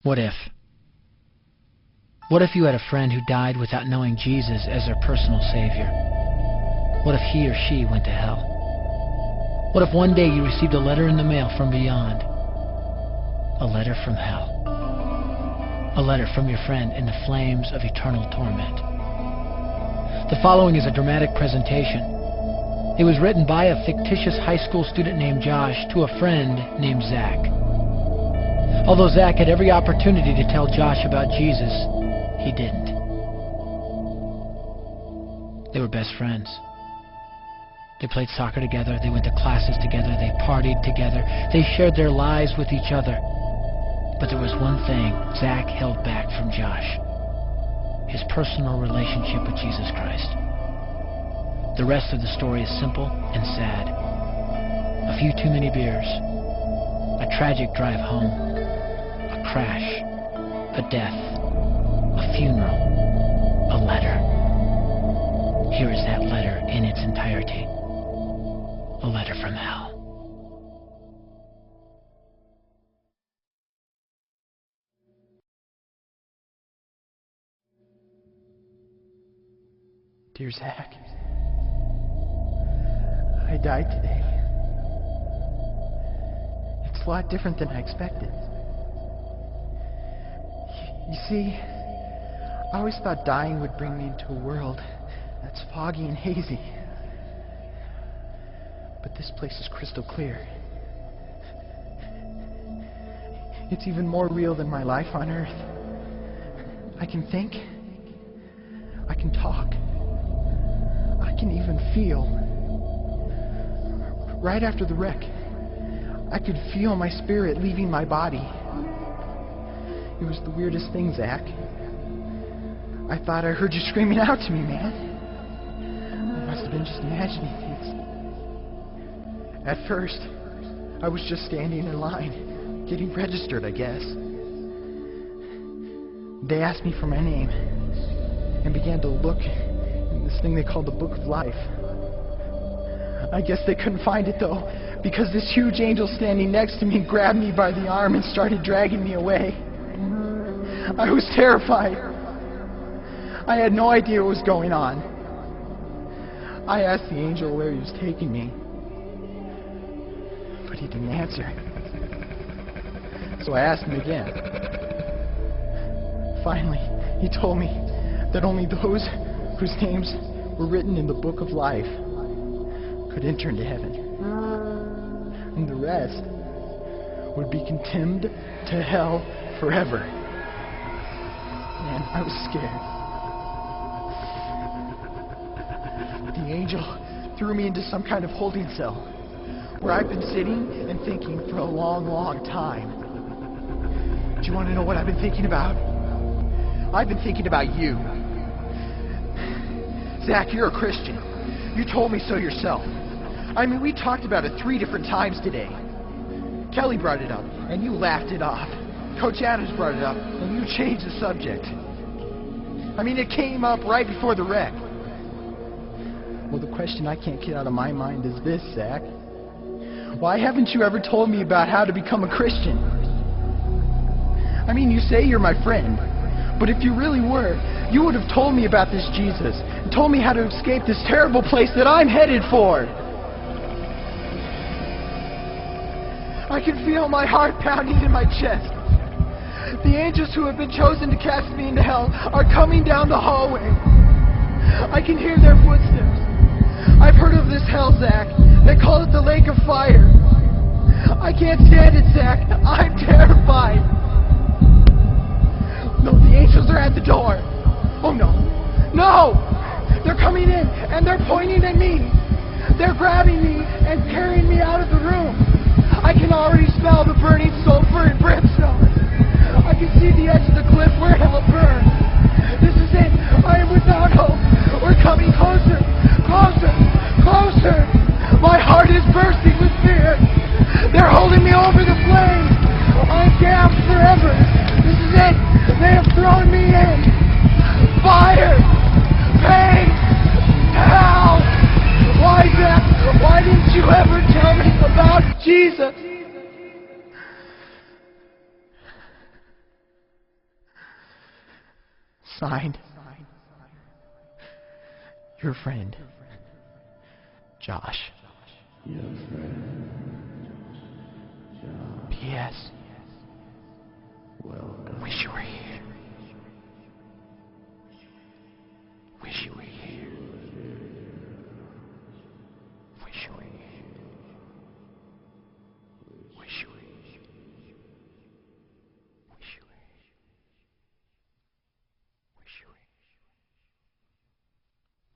What if? What if you had a friend who died without knowing Jesus as their personal Savior? What if he or she went to hell? What if one day you received a letter in the mail from beyond? A letter from hell. A letter from your friend in the flames of eternal torment. The following is a dramatic presentation. It was written by a fictitious high school student named Josh to a friend named Zach. Although Zach had every opportunity to tell Josh about Jesus, he didn't. They were best friends. They played soccer together, they went to classes together, they partied together, they shared their lives with each other. But there was one thing Zach held back from Josh: his personal relationship with Jesus Christ. The rest of the story is simple and sad. A few too many beers, a tragic drive home, a crash, a death, a funeral, a letter. Here is that letter in its entirety. A letter from hell. Dear Zach, I died today. It's a lot different than I expected. You see, I always thought dying would bring me into a world that's foggy and hazy. But this place is crystal clear. It's even more real than my life on Earth. I can think. I can talk. I can even feel. Right after the wreck, I could feel my spirit leaving my body. It was the weirdest thing, Zach. I thought I heard you screaming out to me, man. I must have been just imagining things. At first, I was just standing in line, getting registered, I guess. They asked me for my name and began to look in this thing they called the Book of Life. I guess they couldn't find it, though, because this huge angel standing next to me grabbed me by the arm and started dragging me away. I was terrified. I had no idea what was going on. I asked the angel where he was taking me, but he didn't answer. So I asked him again. Finally, he told me that only those whose names were written in the Book of Life could enter into heaven. And the rest would be condemned to hell forever. Man, I was scared. The angel threw me into some kind of holding cell where I've been sitting and thinking for a long, long time. Do you want to know what I've been thinking about? I've been thinking about you. Zach, you're a Christian. You told me so yourself. I mean, we talked about it 3 different times today. Kelly brought it up, and you laughed it off. Coach Adams brought it up, and you changed the subject. I mean, it came up right before the wreck. Well, the question I can't get out of my mind is this, Zach. Why haven't you ever told me about how to become a Christian? I mean, you say you're my friend, but if you really were, you would have told me about this Jesus and told me how to escape this terrible place that I'm headed for. I can feel my heart pounding in my chest. The angels who have been chosen to cast me into hell are coming down the hallway. I can hear their footsteps. I've heard of this hell, Zach. They call it the lake of fire. I can't stand it, Zach. I'm terrified. No, the angels are at the door. Oh, no. No! They're coming in, and they're pointing at me. They're grabbing me and carrying me out of the room. I can already smell the burning sulfur and brimstone. I can see the edge of the cliff where hell burns. This is it. I am without hope. We're coming closer, closer, closer. My heart is bursting with fear. They're holding me over the flames. I'm damned forever. This is it. They have thrown me in. Fire. Pain. Hell. Why, Zach? Why didn't you ever tell me about Jesus? Signed, your friend, Josh. Your friend, Josh. P.S. Welcome. Wish you were here. Wish you were here. Wish you were here. Wish you were here. Wish you were here. Wish you were here.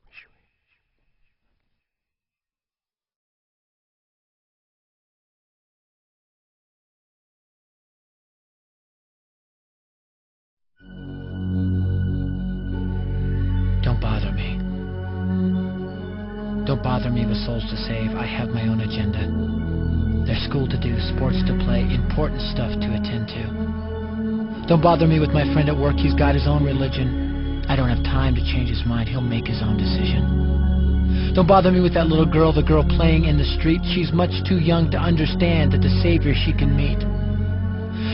Wish you were here. Don't bother me. Don't bother me with souls to save. I have my own agenda. There's school to do, sports to play, important stuff to attend to. Don't bother me with my friend at work. He's got his own religion. I don't have time to change his mind. He'll make his own decision. Don't bother me with that little girl, the girl playing in the street. She's much too young to understand that the Savior she can meet.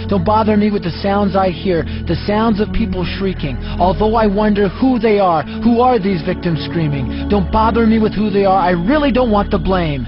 Don't bother me with the sounds I hear, the sounds of people shrieking, although I wonder who they are. Who are these victims screaming? Don't bother me with who they are. I really don't want the blame.